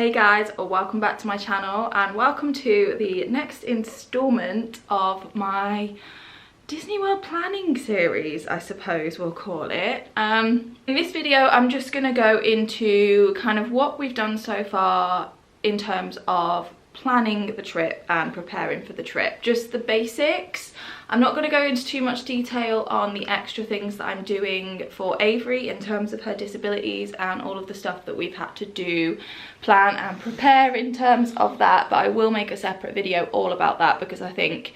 Hey guys, welcome back to my channel and welcome to the next installment of my Disney World planning series, I suppose we'll call it. In this video I'm just going to go into kind of what we've done so far in terms of planning the trip and preparing for the trip. Just the basics. I'm not going to go into too much detail on the extra things that I'm doing for Avery in terms of her disabilities and all of the stuff that we've had to do, plan and prepare in terms of that, but I will make a separate video all about that because I think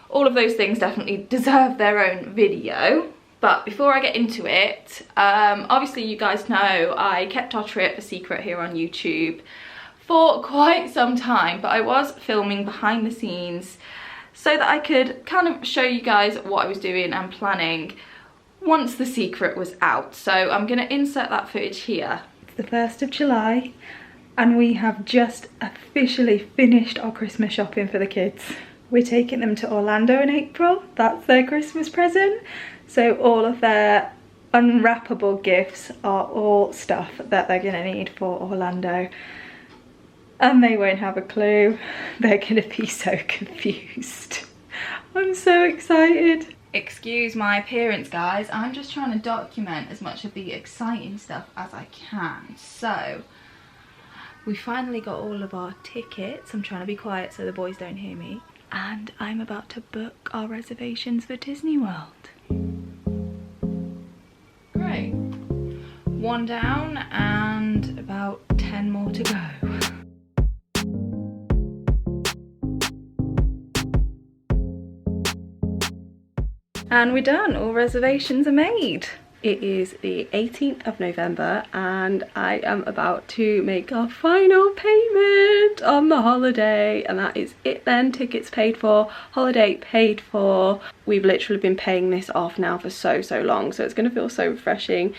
all of those things definitely deserve their own video. But before I get into it, obviously you guys know I kept our trip a secret here on YouTube for quite some time, but I was filming behind the scenes so that I could kind of show you guys what I was doing and planning once the secret was out. So I'm going to insert that footage here. It's the 1st of July and we have just officially finished our Christmas shopping for the kids. We're taking them to Orlando in April. That's their Christmas present. So all of their unwrappable gifts are all stuff that they're going to need for Orlando. And they won't have a clue. They're gonna be so confused. I'm so excited. Excuse my appearance, guys. I'm just trying to document as much of the exciting stuff as I can. So, we finally got all of our tickets. I'm trying to be quiet so the boys don't hear me. And I'm about to book our reservations for Disney World. Great. 1 down and about 10 more to go. And we're done, all reservations are made. It is the 18th of November and I am about to make our final payment on the holiday, and that is it then. Tickets paid for, holiday paid for. We've literally been paying this off now for so long, so it's going to feel so refreshing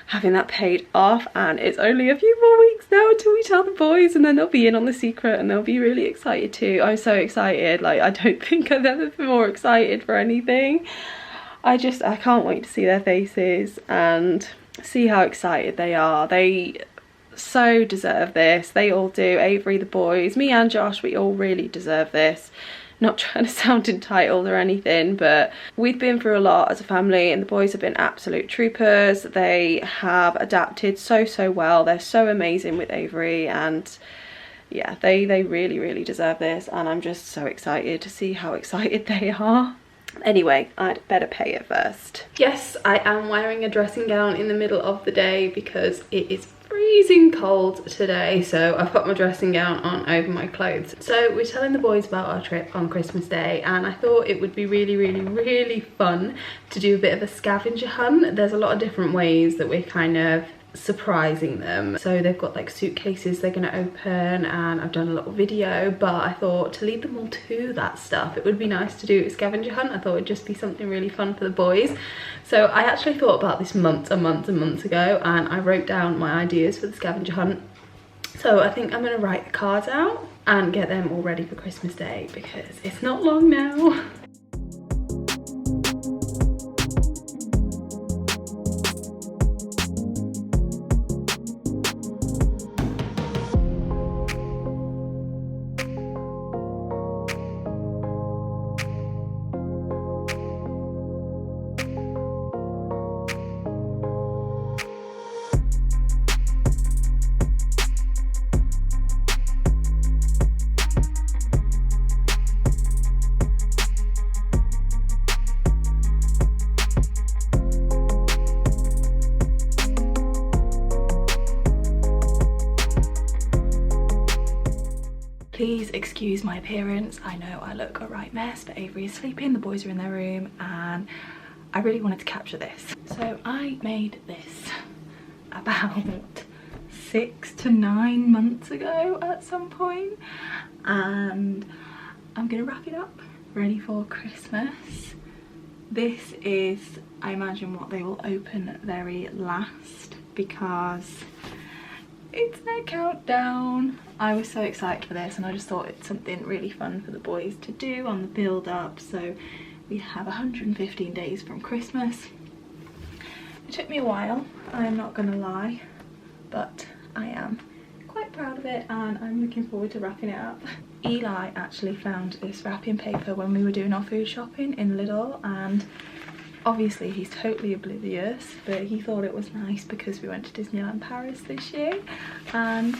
having that paid off, and it's only a few more weeks now until we tell the boys and then they'll be in on the secret and they'll be really excited too. I'm so excited, like I don't think I've ever been more excited for anything. I can't wait to see their faces and see how excited they are. They so deserve this. They all do. Avery, the boys, me and Josh, we all really deserve this. Not trying to sound entitled or anything, but we've been through a lot as a family and the boys have been absolute troopers. They have adapted so well. They're so amazing with Avery, and yeah, they really deserve this, and I'm just so excited to see how excited they are. Anyway, I'd better pay it first. Yes, I am wearing a dressing gown in the middle of the day because it is freezing cold today, so I've got my dressing gown on over my clothes. So we're telling the boys about our trip on Christmas Day, and I thought it would be really fun to do a bit of a scavenger hunt. There's a lot of different ways that we're kind of surprising them. So they've got like suitcases they're going to open, and I've done a little video, but I thought to lead them all to that stuff, it would be nice to do a scavenger hunt. I thought it'd just be something really fun for the boys. So I actually thought about this months and months ago, and I wrote down my ideas for the scavenger hunt. So I think I'm going to write the cards out and get them all ready for Christmas Day because it's not long now. Please excuse my appearance. I know I look a right mess, but Avery is sleeping, the boys are in their room, and I really wanted to capture this. So I made this about 6 to 9 months ago at some point, and I'm gonna wrap it up, ready for Christmas. This is, I imagine, what they will open very last because it's their countdown. I was so excited for this, and I just thought it's something really fun for the boys to do on the build up. So we have 115 days from Christmas. It took me a while, I'm not gonna lie, but I am quite proud of it and I'm looking forward to wrapping it up. Eli actually found this wrapping paper when we were doing our food shopping in Lidl, and obviously he's totally oblivious, but he thought it was nice because we went to Disneyland Paris this year, and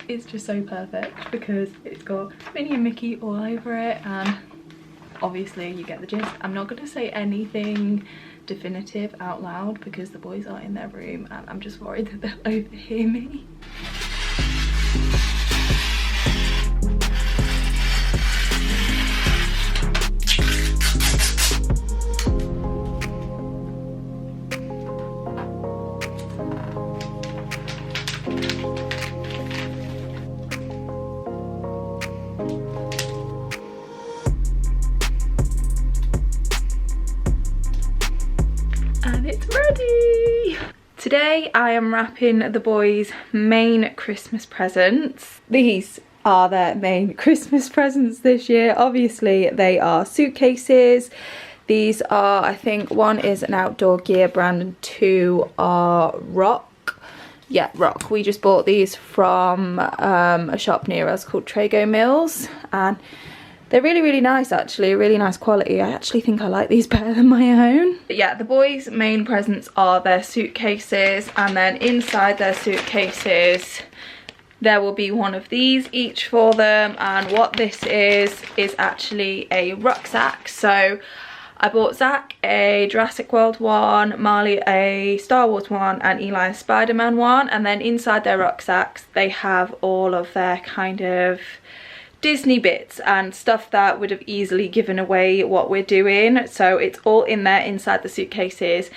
it's just so perfect because it's got Minnie and Mickey all over it, and obviously you get the gist. I'm not going to say anything definitive out loud because the boys are in their room and I'm just worried that they'll overhear me. And it's ready! Today I am wrapping the boys' main Christmas presents. These are their main Christmas presents this year. Obviously they are suitcases. These are, I think one is an outdoor gear brand and two are Rock. Yeah, Rock. We just bought these from a shop near us called Trago Mills, and they're really nice actually, really nice quality. I actually think I like these better than my own. But yeah, the boys' main presents are their suitcases, and then inside their suitcases there will be one of these each for them, and what this is actually a rucksack. So I bought Zach a Jurassic World one, Marley a Star Wars one, and Eli a Spider-Man one, and then inside their rucksacks they have all of their kind of Disney bits and stuff that would have easily given away what we're doing. So it's all in there inside the suitcases,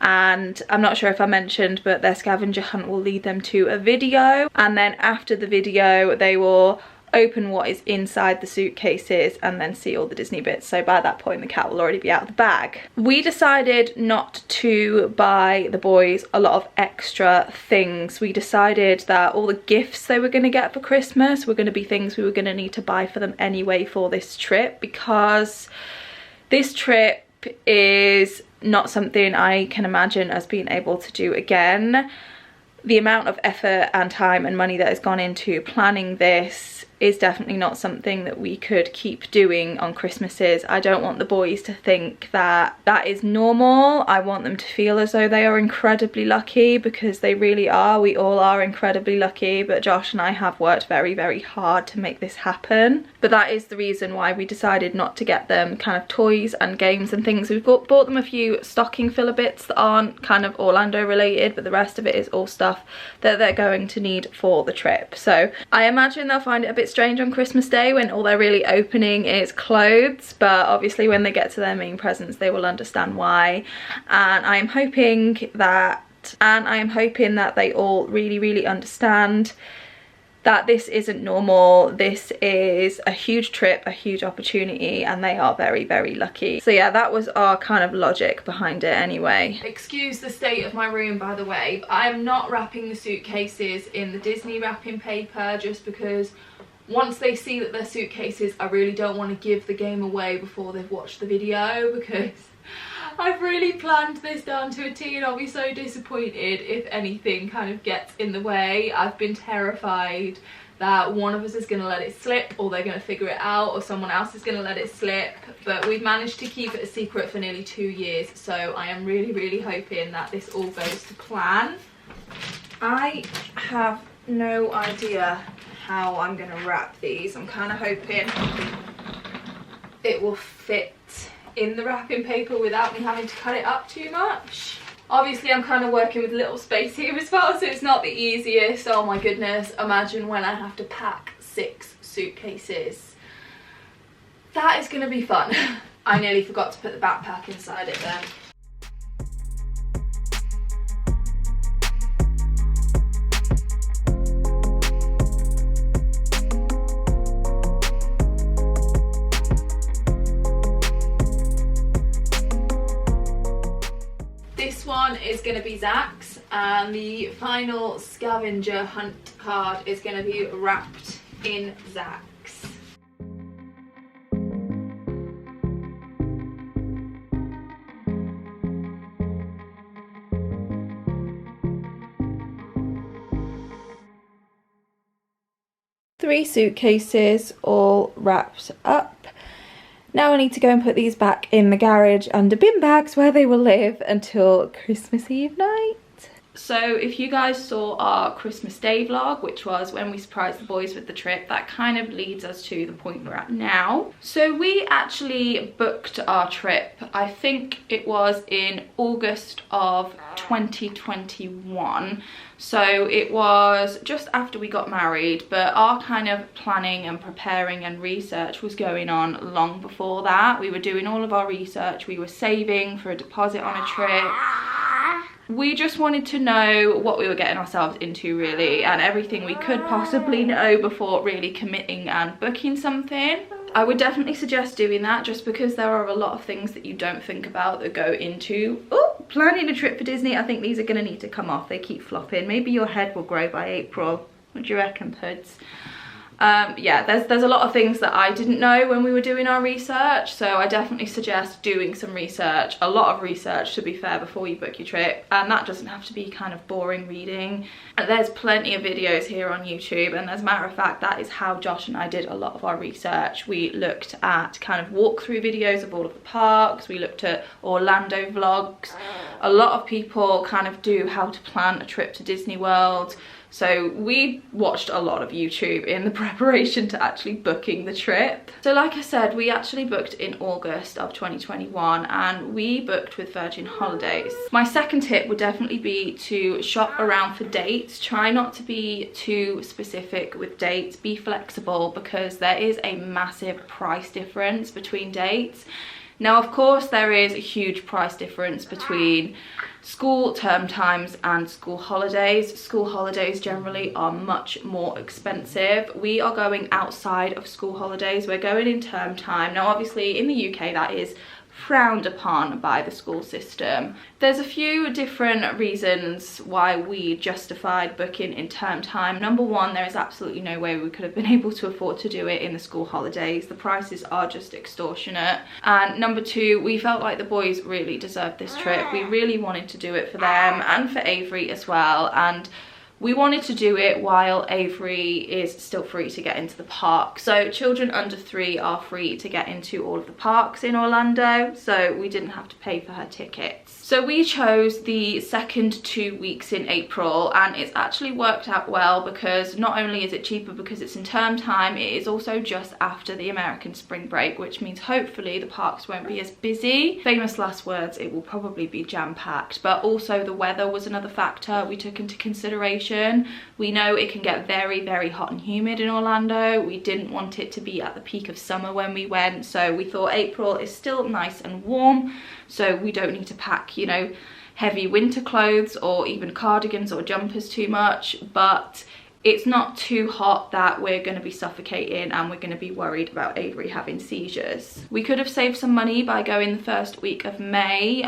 and I'm not sure if I mentioned, but their scavenger hunt will lead them to a video, and then after the video they will open what is inside the suitcases and then see all the Disney bits. So by that point the cat will already be out of the bag. We decided not to buy the boys a lot of extra things. We decided that all the gifts they were going to get for Christmas were going to be things we were going to need to buy for them anyway for this trip, because this trip is not something I can imagine us being able to do again. The amount of effort and time and money that has gone into planning this is definitely not something that we could keep doing on Christmases. I don't want the boys to think that that is normal. I want them to feel as though they are incredibly lucky, because they really are. We all are incredibly lucky, but Josh and I have worked very hard to make this happen. But that is the reason why we decided not to get them kind of toys and games and things. We've bought them a few stocking filler bits that aren't kind of Orlando related, but the rest of it is all stuff that they're going to need for the trip. So I imagine they'll find it a bit strange on Christmas Day when all they're really opening is clothes, but obviously when they get to their main presents they will understand why. And I am hoping that they all really understand that this isn't normal. This is a huge trip, a huge opportunity, and they are very lucky. So yeah, that was our kind of logic behind it anyway. Excuse the state of my room, by the way. I'm not wrapping the suitcases in the Disney wrapping paper just because once they see that they're suitcases, I really don't want to give the game away before they've watched the video, because I've really planned this down to a T and I'll be so disappointed if anything kind of gets in the way. I've been terrified that one of us is going to let it slip, or they're going to figure it out, or someone else is going to let it slip, but we've managed to keep it a secret for nearly 2 years, so I am really hoping that this all goes to plan. I have no idea how I'm going to wrap these. I'm kind of hoping it will fit in the wrapping paper without me having to cut it up too much. Obviously I'm kind of working with little space here as well, so it's not the easiest. Oh my goodness, imagine when I have to pack 6 suitcases. That is going to be fun. I nearly forgot to put the backpack inside it then. This one is going to be Zach's, and the final scavenger hunt card is going to be wrapped in Zach. 3 suitcases all wrapped up. Now I need to go and put these back in the garage under bin bags where they will live until Christmas Eve night. So if you guys saw our Christmas Day vlog, which was when we surprised the boys with the trip, that kind of leads us to the point we're at now. So we actually booked our trip, I think it was in August of 2021. So it was just after we got married, but our kind of planning and preparing and research was going on long before that. We were doing all of our research, we were saving for a deposit on a trip. We just wanted to know what we were getting ourselves into, really, and everything we could possibly know before really committing and booking something. I would definitely suggest doing that, just because there are a lot of things that you don't think about that go into planning a trip for Disney. I think these are going to need to come off. They keep flopping. Maybe your head will grow by April. What do you reckon, Puds? Yeah, there's a lot of things that I didn't know when we were doing our research, so I definitely suggest doing some research, a lot of research to be fair, before you book your trip. And that doesn't have to be kind of boring reading. And there's plenty of videos here on YouTube, and as a matter of fact, that is how Josh and I did a lot of our research. We looked at kind of walkthrough videos of all of the parks, we looked at Orlando vlogs. A lot of people kind of do how to plan a trip to Disney World. So we watched a lot of YouTube in the preparation to actually booking the trip. So like I said, we actually booked in August of 2021 and we booked with Virgin Holidays. My second tip would definitely be to shop around for dates. Try not to be too specific with dates. Be flexible, because there is a massive price difference between dates. Now, of course, there is a huge price difference between school term times and school holidays. School holidays generally are much more expensive. We are going outside of school holidays. We're going in term time. Now, obviously, in the UK, that is frowned upon by the school system. There's a few different reasons why we justified booking in term time. Number one, there is absolutely no way we could have been able to afford to do it in the school holidays. The prices are just extortionate. And number two, we felt like the boys really deserved this trip. We really wanted to do it for them and for Avery as well. And we wanted to do it while Avery is still free to get into the park. So children under 3 are free to get into all of the parks in Orlando, so we didn't have to pay for her tickets. So we chose the second 2 weeks in April, and it's actually worked out well, because not only is it cheaper because it's in term time, it is also just after the American spring break, which means hopefully the parks won't be as busy. Famous last words, it will probably be jam-packed. But also the weather was another factor we took into consideration. We know it can get very, very hot and humid in Orlando. We didn't want it to be at the peak of summer when we went, so we thought April is still nice and warm, so we don't need to pack, you know, heavy winter clothes or even cardigans or jumpers too much, but it's not too hot that we're going to be suffocating and we're going to be worried about Avery having seizures. We could have saved some money by going the first week of May.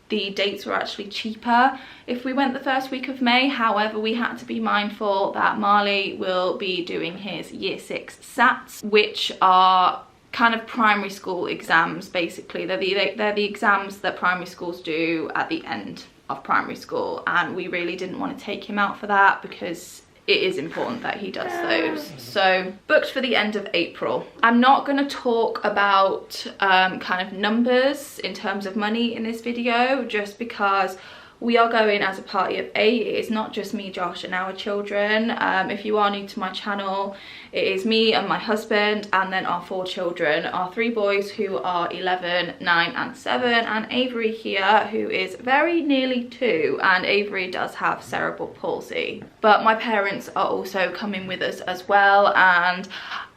The dates were actually cheaper if we went the first week of May. However, we had to be mindful that Marley will be doing his year 6 SATs, which are kind of primary school exams. Basically, they're the exams that primary schools do at the end of primary school, and we really didn't want to take him out for that, because it is important that he does those. So booked for the end of April. I'm not going to talk about kind of numbers in terms of money in this video, just because we are going as a party of 8. It is not just me, Josh, and our children. If you are new to my channel, it is me and my husband, and then our 4 children, our 3 boys who are 11, 9 and 7, and Avery here, who is very nearly 2, and Avery does have cerebral palsy. But my parents are also coming with us as well, and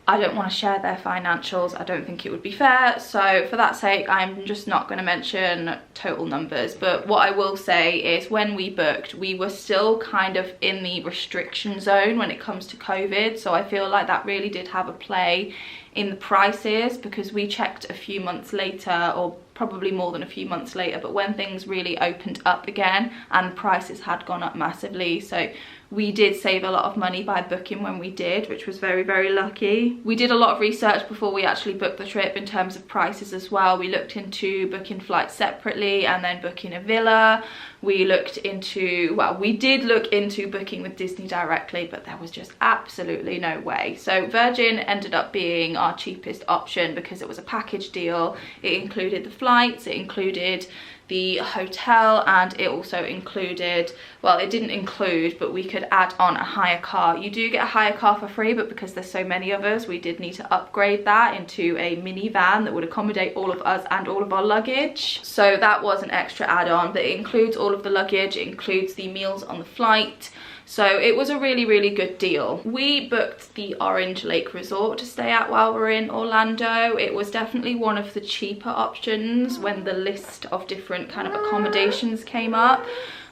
I don't want to share their financials. I don't think it would be fair. So for that sake, I'm just not going to mention total numbers. But what I will say is, when we booked, we were still kind of in the restriction zone when it comes to COVID. So I feel like that really did have a play in the prices, because we checked a few months later, or probably more than a few months later, but when things really opened up again and prices had gone up massively. So we did save a lot of money by booking when we did, which was very, very lucky. We did a lot of research before we actually booked the trip in terms of prices as well. We looked into booking flights separately and then booking a villa. We looked into, well, we did look into booking with Disney directly, but there was just absolutely no way. So Virgin ended up being our cheapest option because it was a package deal. It included the flights, it included the hotel, and it also included, well, it didn't include, but we could add on a hire car. You do get a hire car for free, but because there's so many of us, we did need to upgrade that into a minivan that would accommodate all of us and all of our luggage. So that was an extra add-on, but it includes all of the luggage, it includes the meals on the flight. So it was a really, really good deal. We booked the Orange Lake Resort to stay at while we're in Orlando. It was definitely one of the cheaper options when the list of different kind of accommodations came up.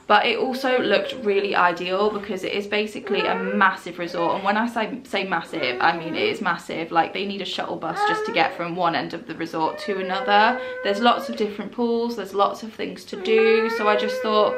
But it also looked really ideal because it is basically a massive resort. And when I say massive, I mean it is massive. Like, they need a shuttle bus just to get from one end of the resort to another. There's lots of different pools, there's lots of things to do. So I just thought,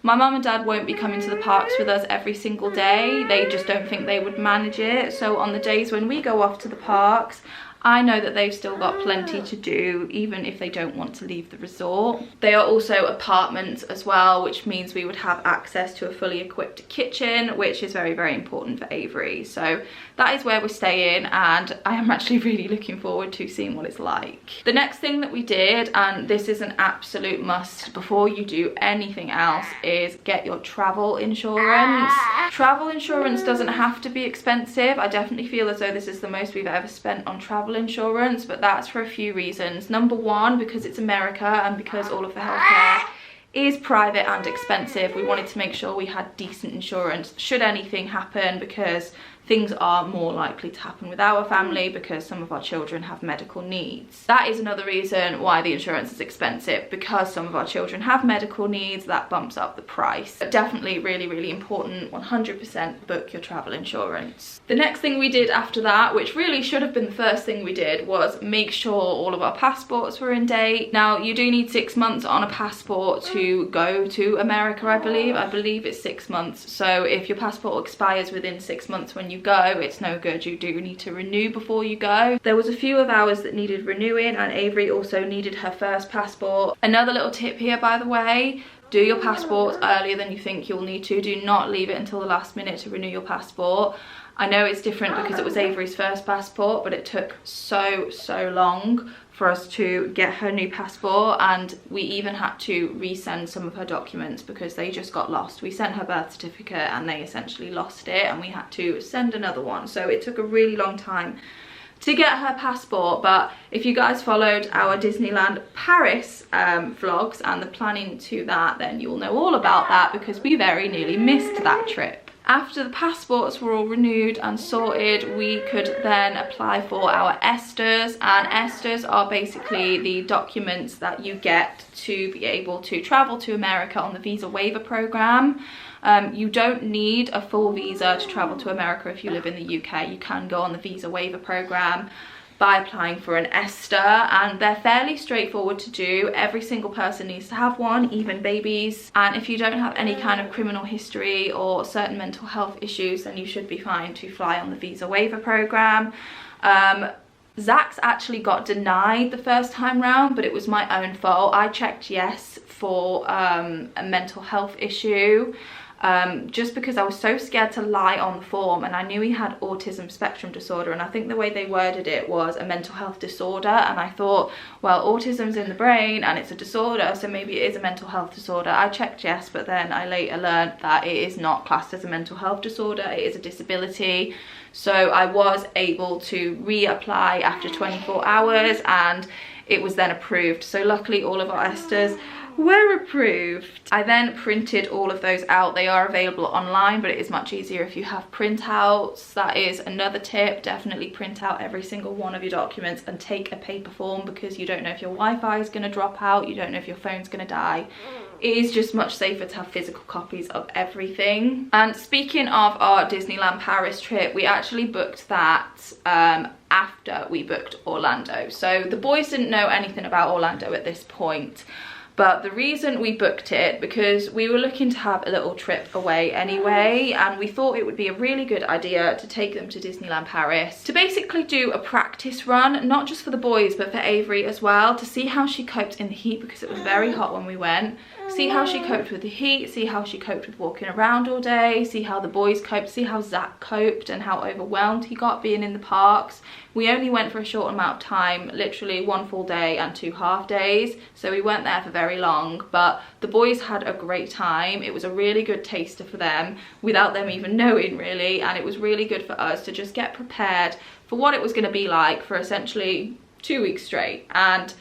my mum and dad won't be coming to the parks with us every single day. They just don't think they would manage it. So on the days when we go off to the parks, I know that they've still got plenty to do, even if they don't want to leave the resort. They are also apartments as well, which means we would have access to a fully equipped kitchen, which is very, very important for Avery. So that is where we're staying, and I am actually really looking forward to seeing what it's like. The next thing that we did, and this is an absolute must before you do anything else, is get your travel insurance. Travel insurance doesn't have to be expensive. I definitely feel as though this is the most we've ever spent on travel insurance, but that's for a few reasons. Number one, because it's America and because all of the healthcare is private and expensive, we wanted to make sure we had decent insurance should anything happen, because things are more likely to happen with our family because some of our children have medical needs. That is another reason why the insurance is expensive, because some of our children have medical needs. That bumps up the price. But definitely really, really important, 100% book your travel insurance. The next thing we did after that, which really should have been the first thing we did, was make sure all of our passports were in date. Now, you do need 6 months on a passport to go to America, I believe. I believe it's 6 months. So if your passport expires within 6 months when you go, it's no good. You do need to renew before you go. There was a few of ours that needed renewing, and Avery also needed her first passport. Another little tip here, by the way, do your passports earlier than you think you'll need to. Do not leave it until the last minute to renew your passport. I know it's different because it was Avery's first passport, but it took so long for us to get her new passport, and we even had to resend some of her documents because they just got lost. We sent her birth certificate and they essentially lost it, and we had to send another one. So it took a really long time to get her passport. But if you guys followed our Disneyland Paris vlogs and the planning to that, then you'll know all about that because we very nearly missed that trip. After the passports were all renewed and sorted, we could then apply for our ESTAs, and ESTAs are basically the documents that you get to be able to travel to America on the visa waiver program. You don't need a full visa to travel to America if you live in the UK. You can go on the visa waiver program by applying for an ESTA, and they're fairly straightforward to do. Every single person needs to have one, even babies, and if you don't have any kind of criminal history or certain mental health issues, then you should be fine to fly on the visa waiver program. Zach's actually got denied the first time round, but it was my own fault. I checked yes for a mental health issue, just because I was so scared to lie on the form, and I knew he had autism spectrum disorder, and I think the way they worded it was a mental health disorder, and I thought, well, autism's in the brain and it's a disorder, so maybe it is a mental health disorder. I checked yes, but then I later learned that it is not classed as a mental health disorder, it is a disability. So I was able to reapply after 24 hours and it was then approved. So luckily all of our ESTAs were approved. I then printed all of those out. They are available online, but it is much easier if you have printouts. That is another tip. Definitely print out every single one of your documents and take a paper form, because you don't know if your Wi-Fi is going to drop out, you don't know if your phone's going to die. It is just much safer to have physical copies of everything. And speaking of our Disneyland Paris trip, we actually booked that after we booked Orlando. So the boys didn't know anything about Orlando at this point, But the reason we booked it, because we were looking to have a little trip away anyway, and we thought it would be a really good idea to take them to Disneyland Paris to basically do a practice run, not just for the boys but for Avery as well, to see how she coped in the heat, because it was very hot when we went. See how she coped with the heat, see how she coped with walking around all day, see how the boys coped, see how Zach coped and how overwhelmed he got being in the parks. We only went for a short amount of time, literally 1 full day and 2 half days, so we weren't there for very long, but the boys had a great time. It was a really good taster for them without them even knowing really, and it was really good for us to just get prepared for what it was going to be like for essentially 2 weeks straight. And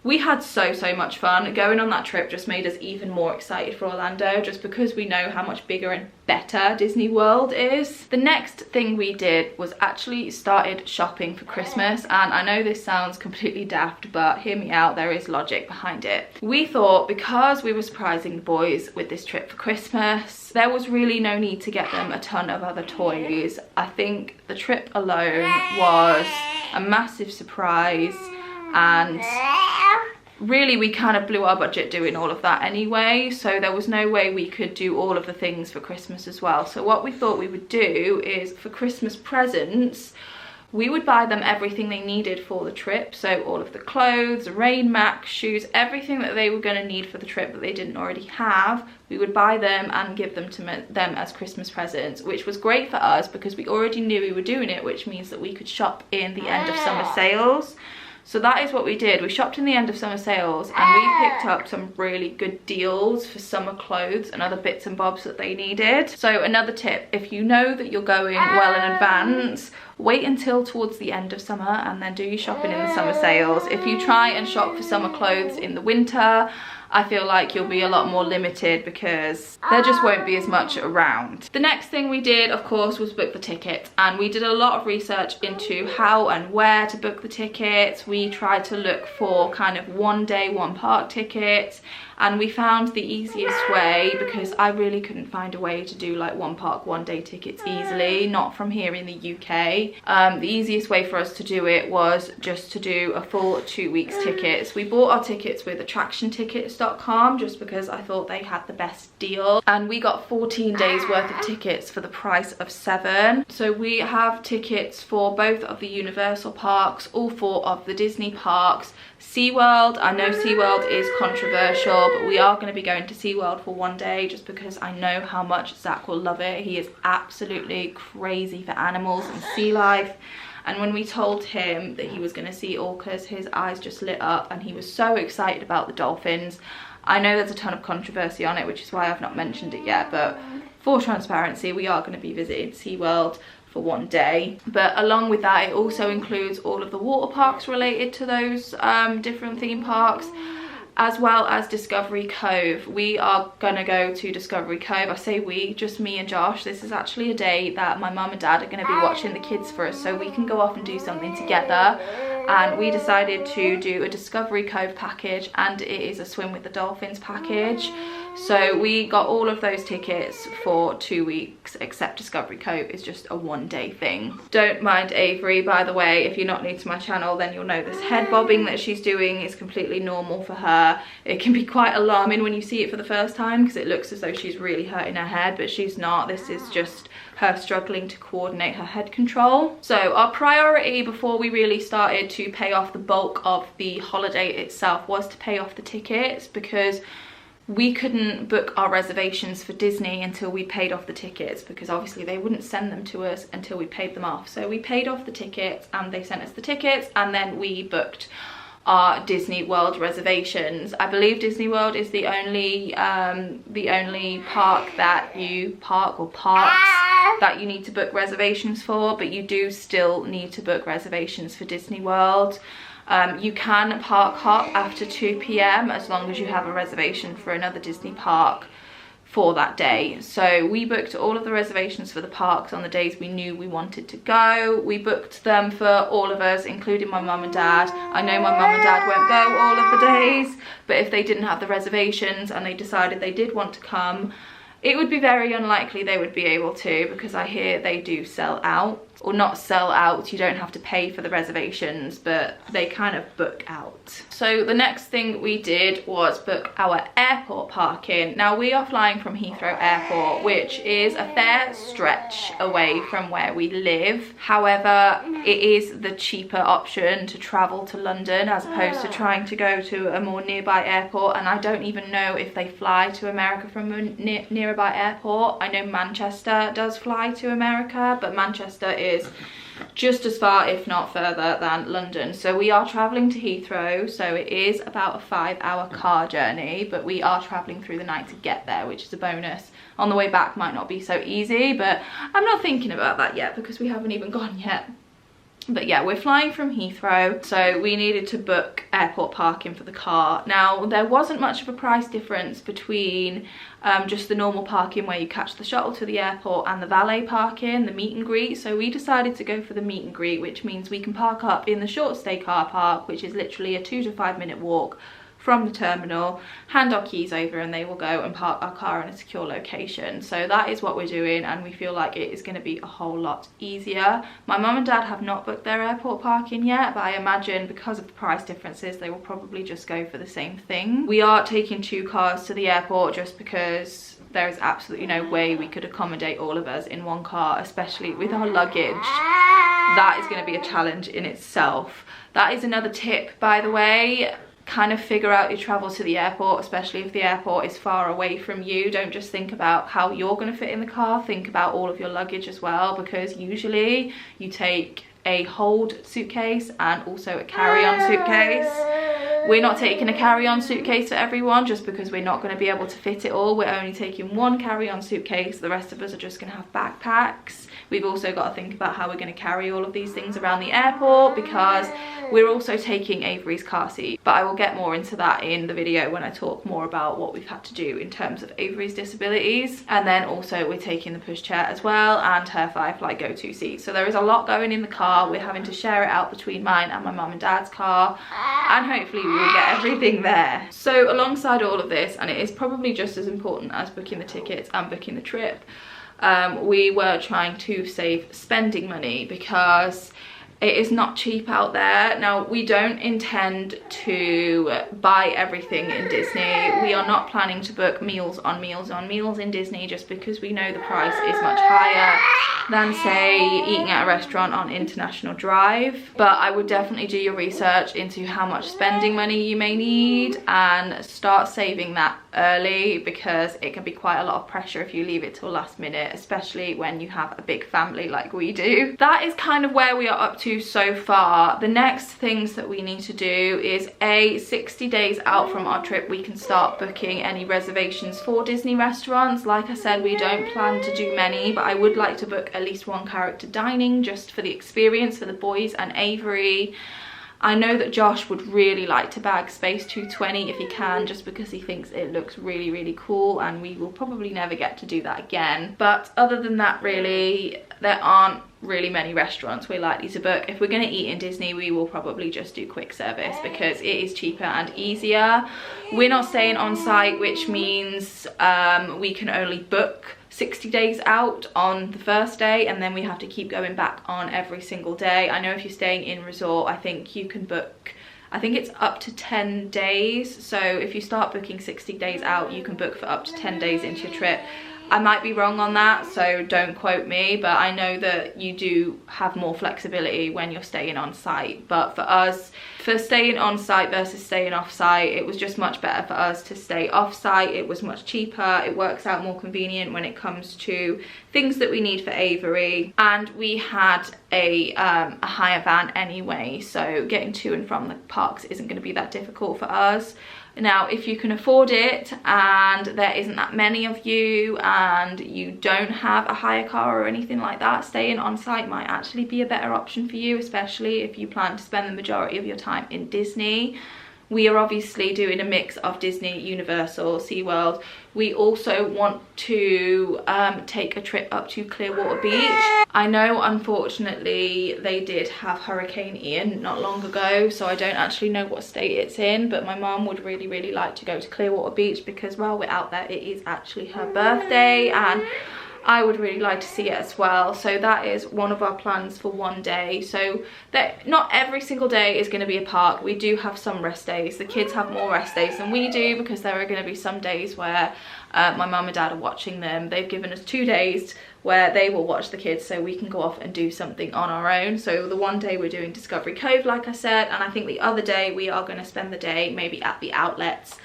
we had so much fun. Going on that trip just made us even more excited for Orlando, just because we know how much bigger and better Disney World is. The next thing we did was actually started shopping for Christmas, and I know this sounds completely daft, but hear me out, there is logic behind it. We thought because we were surprising the boys with this trip for Christmas, there was really no need to get them a ton of other toys. I think the trip alone was a massive surprise, and really we kind of blew our budget doing all of that anyway, so there was no way we could do all of the things for Christmas as well. So what we thought we would do is, for Christmas presents, we would buy them everything they needed for the trip. So all of the clothes, rain max, shoes, everything that they were going to need for the trip that they didn't already have, we would buy them and give them to them as Christmas presents, which was great for us because we already knew we were doing it, which means that we could shop in the end of summer sales. So that is what we did. We shopped in the end of summer sales and we picked up some really good deals for summer clothes and other bits and bobs that they needed. So another tip, if you know that you're going well in advance, wait until towards the end of summer and then do your shopping in the summer sales. If you try and shop for summer clothes in the winter, I feel like you'll be a lot more limited because there just won't be as much around. The next thing we did, of course, was book the tickets, and we did a lot of research into how and where to book the tickets. We tried to look for kind of 1 day, 1 park tickets, and we found the easiest way, because I really couldn't find a way to do like 1 park, 1 day tickets easily, not from here in the UK. The easiest way for us to do it was just to do a full 2 weeks tickets. We bought our tickets with attractiontickets.com just because I thought they had the best deal, and we got 14 days worth of tickets for the price of 7. So we have tickets for both of the Universal parks, all 4 of the Disney parks, SeaWorld. I know SeaWorld is controversial, but we are going to be going to SeaWorld for 1 day just because I know how much Zach will love it. He is absolutely crazy for animals and sea life. And when we told him that he was going to see orcas, his eyes just lit up and he was so excited about the dolphins. I know there's a ton of controversy on it, which is why I've not mentioned it yet, but for transparency, we are going to be visiting SeaWorld for 1 day. But along with that, it also includes all of the water parks related to those different theme parks, as well as Discovery Cove. We are gonna go to Discovery Cove. I say we, just me and Josh. This is actually a day that my mum and dad are gonna be watching the kids for us, so we can go off and do something together. And we decided to do a Discovery Cove package, and it is a swim with the dolphins package. So we got all of those tickets for 2 weeks, except Discovery Cove is just a 1 day thing. Don't mind Avery, by the way. If you're not new to my channel, then you'll know this head bobbing that she's doing is completely normal for her. It can be quite alarming when you see it for the first time because it looks as though she's really hurting her head, but she's not. This is just her struggling to coordinate her head control. So our priority before we really started to pay off the bulk of the holiday itself was to pay off the tickets, because we couldn't book our reservations for Disney until we paid off the tickets, because obviously they wouldn't send them to us until we paid them off. So we paid off the tickets and they sent us the tickets, and then we booked our Disney World reservations. I believe Disney World is the only park that you parks that you need to book reservations for, but you do still need to book reservations for Disney World. You can park hop after 2 p.m. as long as you have a reservation for another Disney park for that day. So we booked all of the reservations for the parks on the days we knew we wanted to go. We booked them for all of us, including my mum and dad. I know my mum and dad won't go all of the days, but if they didn't have the reservations and they decided they did want to come, it would be very unlikely they would be able to, because I hear they do sell out. or not sell out. You don't have to pay for the reservations, but they kind of book out. So the next thing we did was book our airport parking. Now we are flying from Heathrow Airport, which is a fair stretch away from where we live. However, it is the cheaper option to travel to London as opposed to trying to go to a more nearby airport. And I don't even know if they fly to America from a nearby airport. I know Manchester does fly to America, but Manchester is just as far, if not further, than London. So we are traveling to Heathrow, so it is about a 5-hour car journey, but we are traveling through the night to get there, which is a bonus. On the way back might not be so easy, but I'm not thinking about that yet because we haven't even gone yet. But yeah, we're flying from Heathrow, so we needed to book airport parking for the car. Now, there wasn't much of a price difference between just the normal parking where you catch the shuttle to the airport and the valet parking, the meet and greet. So we decided to go for the meet and greet, which means we can park up in the short stay car park, which is literally a 2 to 5 minute walk from the terminal, hand our keys over, and they will go and park our car in a secure location. So that is what we're doing, and we feel like it is going to be a whole lot easier. My mum and dad have not booked their airport parking yet, but I imagine because of the price differences they will probably just go for the same thing. We are taking 2 cars to the airport just because there is absolutely no way we could accommodate all of us in one car, especially with our luggage. That is going to be a challenge in itself. That is another tip, by the way. Kind of figure out your travel to the airport, especially if the airport is far away from you. Don't just think about how you're going to fit in the car, think about all of your luggage as well, because usually you take a hold suitcase and also a carry-on suitcase. We're not taking a carry-on suitcase for everyone just because we're not going to be able to fit it all. We're only taking 1 carry-on suitcase. The rest of us are just going to have backpacks. We've also got to think about how we're going to carry all of these things around the airport because we're also taking Avery's car seat. But I will get more into that in the video when I talk more about what we've had to do in terms of Avery's disabilities. And then also we're taking the pushchair as well and her Firefly go-to seat. So there is a lot going in the car. We're having to share it out between mine and my mum and dad's car, and hopefully we will get everything there. So alongside all of this, and it is probably just as important as booking the tickets and booking the trip, we were trying to save spending money because it is not cheap out there. Now, we don't intend to buy everything in Disney. We are not planning to book meals on meals on meals in Disney just because we know the price is much higher than, say, eating at a restaurant on International Drive. But I would definitely do your research into how much spending money you may need and start saving that early, because it can be quite a lot of pressure if you leave it till last minute, especially when you have a big family like we do. That is kind of where we are up to so far. The next things that we need to do is 60 days out from our trip we can start booking any reservations for Disney restaurants. Like I said, we don't plan to do many, but I would like to book at least 1 character dining just for the experience for the boys and Avery. I know that Josh would really like to bag Space 220 if he can, just because he thinks it looks really, really cool, and we will probably never get to do that again. But other than that, really, there aren't really many restaurants we're likely to book. If we're going to eat in Disney, we will probably just do quick service because it is cheaper and easier. We're not staying on site, which means we can only book 60 days out on the first day, and then we have to keep going back on every single day. I know if you're staying in resort, I think you can book, I think it's up to 10 days. So if you start booking 60 days out, you can book for up to 10 days into your trip. I might be wrong on that, so don't quote me, but I know that you do have more flexibility when you're staying on site. But for us, for staying on site versus staying off site, it was just much better for us to stay off site. It was much cheaper. It works out more convenient when it comes to things that we need for Avery. And we had a hire van anyway, so getting to and from the parks isn't going to be that difficult for us. Now, if you can afford it and there isn't that many of you and you don't have a hire car or anything like that, staying on site might actually be a better option for you, especially if you plan to spend the majority of your time in Disney. We are obviously doing a mix of Disney, Universal, SeaWorld. We also want to take a trip up to Clearwater Beach. I know, unfortunately, they did have Hurricane Ian not long ago, so I don't actually know what state it's in, but my mum would really, really like to go to Clearwater Beach because while we're out there, it is actually her birthday, and I would really like to see it as well. So that is one of our plans for one day. So that not every single day is going to be a park. We do have some rest days. The kids have more rest days than we do, because there are going to be some days where my mum and dad are watching them. They've given us 2 days where they will watch the kids, so we can go off and do something on our own. So the one day we're doing Discovery Cove, like I said, and I think the other day we are going to spend the day maybe at the outlets.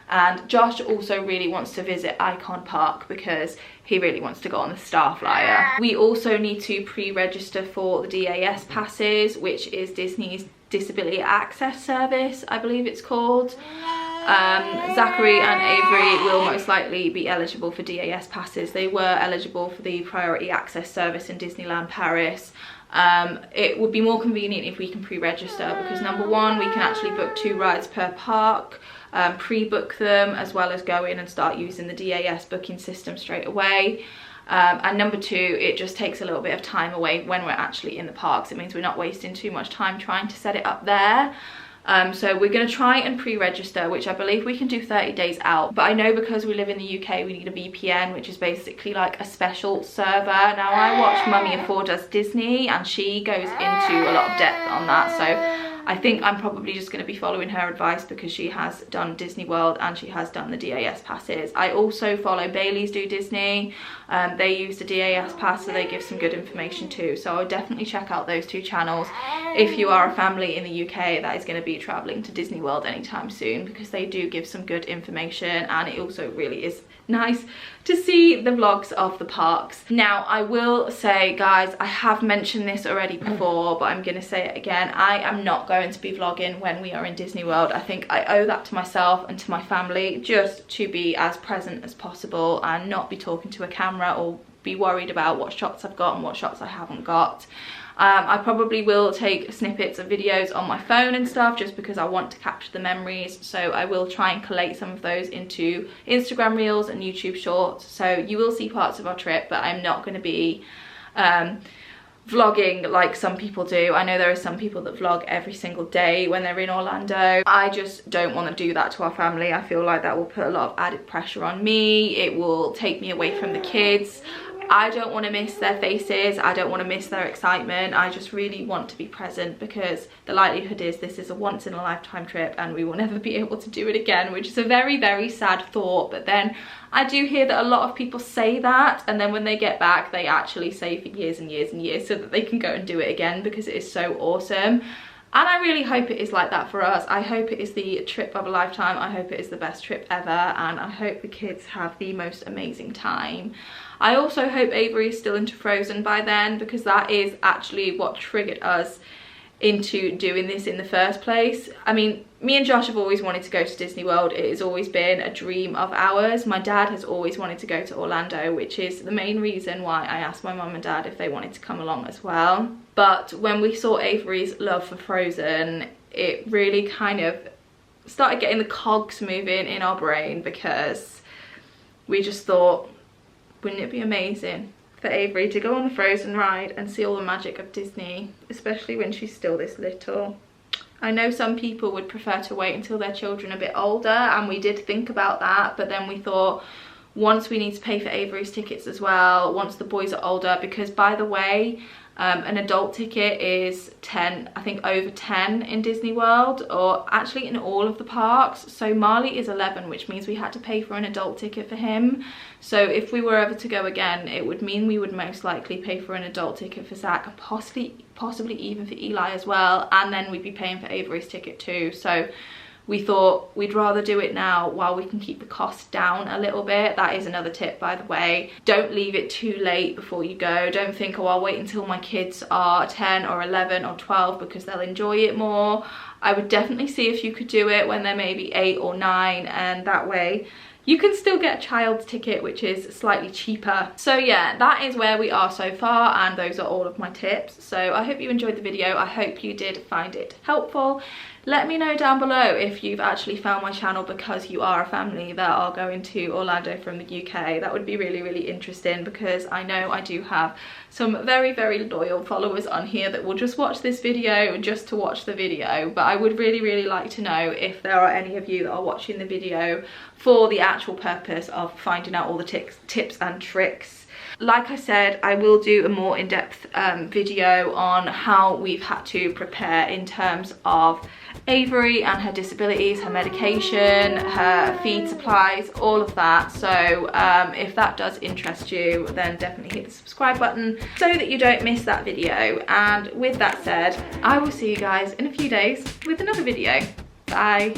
And Josh also really wants to visit Icon Park because he really wants to go on the Starflyer. We also need to pre-register for the DAS passes, which is Disney's Disability Access Service, I believe it's called. Zachary and Avery will most likely be eligible for DAS passes. They were eligible for the Priority Access Service in Disneyland Paris. It would be more convenient if we can pre-register, because number one, we can actually book 2 rides per park, pre-book them, as well as go in and start using the DAS booking system straight away. And number 2, it just takes a little bit of time away when we're actually in the parks. It means we're not wasting too much time trying to set it up there. So we're going to try and pre-register, which I believe we can do 30 days out. But I know because we live in the UK, we need a VPN, which is basically like a special server. Now, I watch Mummy Afford Does Disney, and she goes into a lot of depth on that. So I think I'm probably just going to be following her advice, because she has done Disney World and she has done the DAS passes. I also follow Bailey's Do Disney. They use the DAS pass, so they give some good information too. So I'll definitely check out those 2 channels if you are a family in the UK that is going to be traveling to Disney World anytime soon, because they do give some good information, and it also really is nice to see the vlogs of the parks. Now, I will say, guys, I have mentioned this already before, but I'm going to say it again. I am not going to be vlogging when we are in Disney World. I think I owe that to myself and to my family, just to be as present as possible and not be talking to a camera or be worried about what shots I've got and what shots I haven't got. I probably will take snippets of videos on my phone and stuff, just because I want to capture the memories. So I will try and collate some of those into Instagram Reels and YouTube Shorts. So you will see parts of our trip, but I'm not going to be vlogging like some people do. I know there are some people that vlog every single day when they're in Orlando. I just don't want to do that to our family. I feel like that will put a lot of added pressure on me. It will take me away from the kids. I don't want to miss their faces. I don't want to miss their excitement. I just really want to be present, because the likelihood is this is a once in a lifetime trip and we will never be able to do it again, which is a very, very sad thought. But then I do hear that a lot of people say that, and then when they get back, they actually save for years and years and years so that they can go and do it again, because it is so awesome. And I really hope it is like that for us. I hope it is the trip of a lifetime. I hope it is the best trip ever, and I hope the kids have the most amazing time. I also hope Avery is still into Frozen by then, because that is actually what triggered us into doing this in the first place. I mean, me and Josh have always wanted to go to Disney World. It has always been a dream of ours. My dad has always wanted to go to Orlando, which is the main reason why I asked my mum and dad if they wanted to come along as well. But when we saw Avery's love for Frozen, it really kind of started getting the cogs moving in our brain, because we just thought, wouldn't it be amazing for Avery to go on the Frozen ride and see all the magic of Disney, especially when she's still this little. I know some people would prefer to wait until their children are a bit older, and we did think about that, but then we thought, once we need to pay for Avery's tickets as well, once the boys are older, because by the way, an adult ticket is 10, I think over 10 in Disney World, or actually in all of the parks. So Marley is 11, which means we had to pay for an adult ticket for him. So if we were ever to go again, it would mean we would most likely pay for an adult ticket for Zach, and possibly even for Eli as well, and then we'd be paying for Avery's ticket too. So we thought we'd rather do it now while we can keep the cost down a little bit. That is another tip, by the way. Don't leave it too late before you go. Don't think, oh, I'll wait until my kids are 10 or 11 or 12 because they'll enjoy it more. I would definitely see if you could do it when they're maybe 8 or 9, and that way you can still get a child's ticket, which is slightly cheaper. So yeah, that is where we are so far, and those are all of my tips. So I hope you enjoyed the video. I hope you did find it helpful. Let me know down below if you've actually found my channel because you are a family that are going to Orlando from the UK. That would be really, really interesting, because I know I do have some very, very loyal followers on here that will just watch this video just to watch the video. But I would really, really like to know if there are any of you that are watching the video for the actual purpose of finding out all the tips and tricks. Like I said, I will do a more in-depth video on how we've had to prepare in terms of Avery and her disabilities, her medication, her feed supplies, all of that. So if that does interest you, then definitely hit the subscribe button so that you don't miss that video. And with that said, I will see you guys in a few days with another video. Bye.